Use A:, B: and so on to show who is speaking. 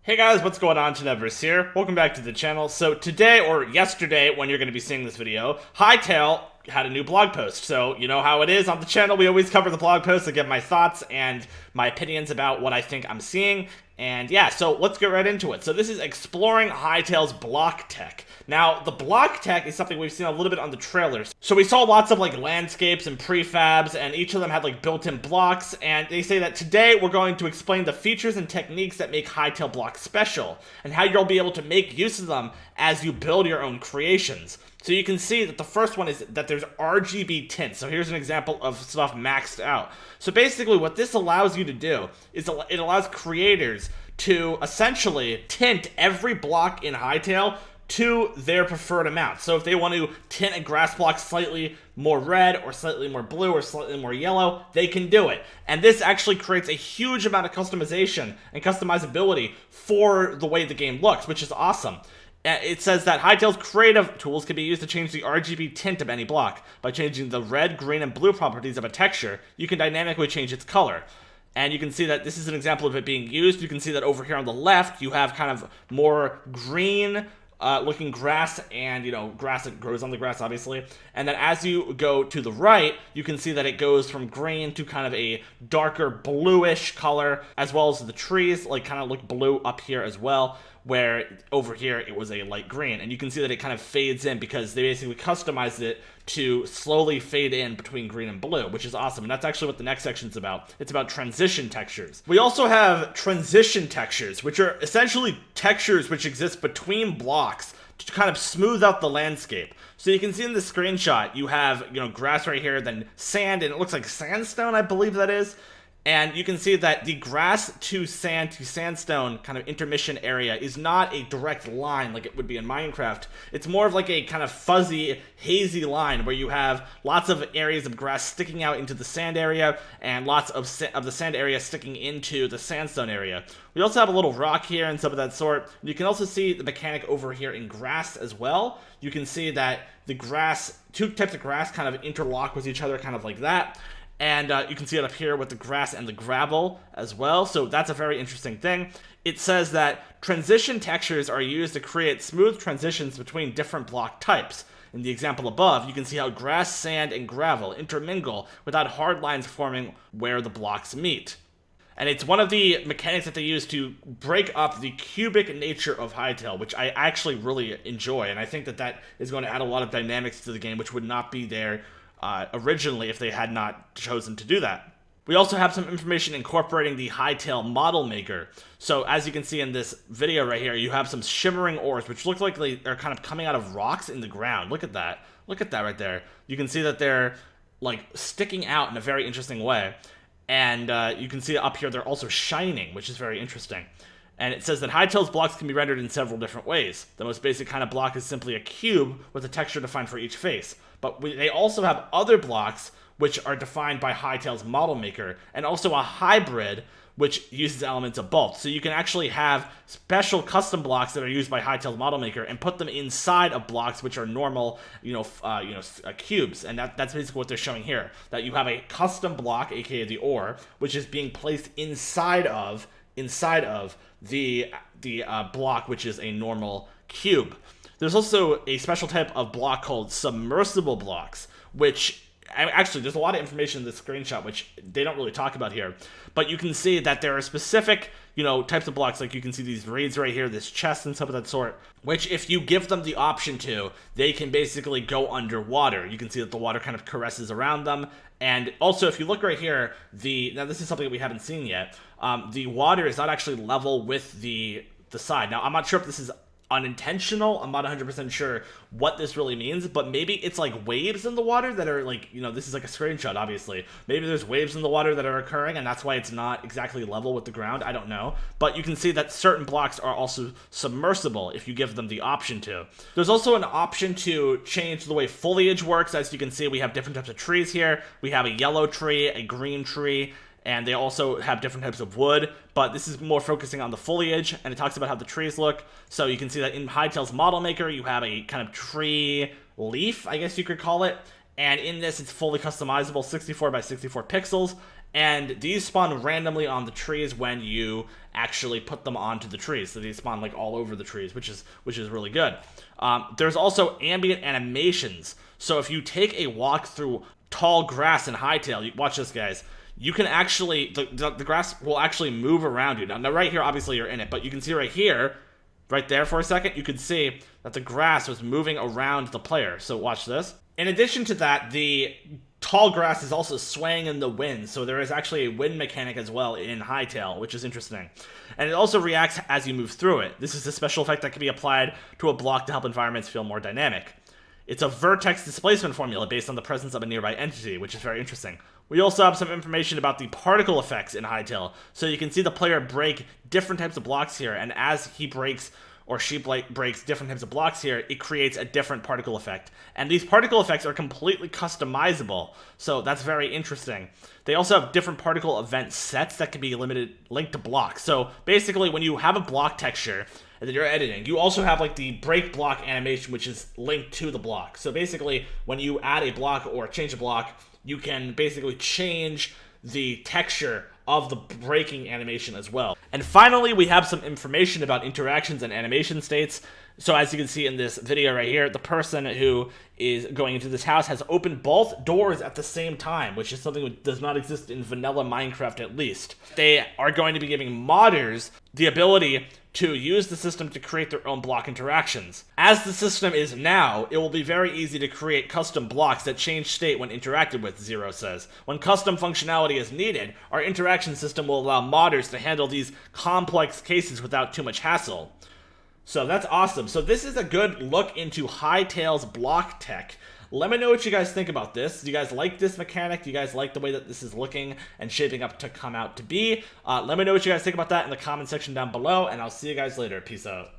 A: Hey guys, what's going on? Tenebris here. Welcome back to the channel. So today, or yesterday, when you're going to be seeing this video, Hytale had a new blog post. So you know how it is on the channel. We always cover the blog posts and give my thoughts and my opinions about what I think I'm seeing. And yeah, so let's get right into it. So this is exploring Hytale's block tech. Now, the block tech is something we've seen a little bit on the trailers. So we saw lots of like landscapes and prefabs, and each of them had like built-in blocks, and they say that today we're going to explain the features and techniques that make Hytale blocks special, and how you'll be able to make use of them as you build your own creations. So you can see that the first one is that there's RGB Tint. So here's an example of stuff maxed out. So basically what this allows you to do is it allows creators to essentially tint every block in Hytale to their preferred amount. So if they want to tint a grass block slightly more red or slightly more blue or slightly more yellow, they can do it. And this actually creates a huge amount of customization and customizability for the way the game looks, which is awesome. It says that Hytale's creative tools can be used to change the RGB tint of any block. By changing the red, green, and blue properties of a texture, you can dynamically change its color. And you can see that this is an example of it being used. You can see that over here on the left, you have kind of more green looking grass, and grass that grows on the grass, obviously. And then as you go to the right, you can see that it goes from green to kind of a darker bluish color, as well as the trees like kind of look blue up here as well, where over here it was a light green. And you can see that it kind of fades in because they basically customized it to slowly fade in between green and blue, which is awesome. And that's actually what the next section is about. It's about transition textures. We also have transition textures, which are essentially textures which exist between blocks to kind of smooth out the landscape. So you can see in the screenshot, you have, grass right here, then sand, and it looks like sandstone, I believe that is. And you can see that the grass to sand to sandstone kind of intermission area is not a direct line like it would be in Minecraft. It's more of like a kind of fuzzy, hazy line where you have lots of areas of grass sticking out into the sand area and lots of the sand area sticking into the sandstone area. We also have a little rock here and some of that sort. You can also see the mechanic over here in grass as well. You can see that the grass, two types of grass kind of interlock with each other kind of like that. And you can see it up here with the grass and the gravel as well. So that's a very interesting thing. It says that transition textures are used to create smooth transitions between different block types. In the example above, you can see how grass, sand, and gravel intermingle without hard lines forming where the blocks meet. And it's one of the mechanics that they use to break up the cubic nature of Hytale, which I actually really enjoy. And I think that that is going to add a lot of dynamics to the game, which would not be there originally if they had not chosen to do that. We also have some information incorporating the Hytale model maker. So as you can see in this video right here, you have some shimmering ores, which look like they are kind of coming out of rocks in the ground. Look at that. Look at that right there. You can see that they're like sticking out in a very interesting way. And you can see up here they're also shining, which is very interesting. And it says that Hytale's blocks can be rendered in several different ways. The most basic kind of block is simply a cube with a texture defined for each face. But they also have other blocks which are defined by Hytale's model maker, and also a hybrid which uses elements of both. So you can actually have special custom blocks that are used by Hytale's model maker and put them inside of blocks which are normal, cubes. And that's basically what they're showing here. That you have a custom block, aka the ore, which is being placed inside of the block, which is a normal cube. There's also a special type of block called submersible blocks, which actually there's a lot of information in this screenshot which they don't really talk about here. But you can see that there are specific, types of blocks, like you can see these reeds right here, this chest and stuff of that sort, which if you give them the option to, they can basically go underwater. You can see that the water kind of caresses around them. And also, if you look right here, now this is something that we haven't seen yet, the water is not actually level with the side. Now, I'm not sure if this is unintentional. I'm not 100% sure what this really means, but maybe it's like waves in the water that are like, this is like a screenshot, obviously. Maybe there's waves in the water that are occurring, and that's why it's not exactly level with the ground. I don't know. But you can see that certain blocks are also submersible if you give them the option to. There's also an option to change the way foliage works. As you can see, we have different types of trees here. We have a yellow tree, a green tree, and they also have different types of wood, but this is more focusing on the foliage, and it talks about how the trees look. So you can see that in Hytale's model maker, you have a kind of tree leaf, I guess you could call it, and in this, it's fully customizable, 64 by 64 pixels, And these spawn randomly on the trees when you actually put them onto the trees. So these spawn like all over the trees, which is really good. There's also ambient animations. So if you take a walk through tall grass in Hytale, watch this, guys. You can actually, the grass will actually move around you. Now right here, obviously you're in it, but you can see right here, right there for a second, you could see that the grass was moving around the player. So watch this. In addition to that, the tall grass is also swaying in the wind, so there is actually a wind mechanic as well in Hytale, which is interesting. And it also reacts as you move through it. This is a special effect that can be applied to a block to help environments feel more dynamic. It's a vertex displacement formula based on the presence of a nearby entity, which is very interesting. We also have some information about the particle effects in Hytale, so you can see the player break different types of blocks here, and as he breaks or she breaks different types of blocks here, it creates a different particle effect. And these particle effects are completely customizable, so that's very interesting. They also have different particle event sets that can be linked to blocks. So basically, when you have a block texture that you're editing, you also have like the break block animation, which is linked to the block. So basically, when you add a block or change a block, you can basically change the texture of the breaking animation as well. And finally, we have some information about interactions and animation states. So as you can see in this video right here, the person who is going into this house has opened both doors at the same time, which is something that does not exist in vanilla Minecraft at least. They are going to be giving modders the ability to use the system to create their own block interactions. As the system is now, it will be very easy to create custom blocks that change state when interacted with, Zero says. When custom functionality is needed, our interaction system will allow modders to handle these complex cases without too much hassle. So that's awesome. So this is a good look into Hytale's block tech. Let me know what you guys think about this. Do you guys like this mechanic? Do you guys like the way that this is looking and shaping up to come out to be? Let me know what you guys think about that in the comment section down below, and I'll see you guys later. Peace out.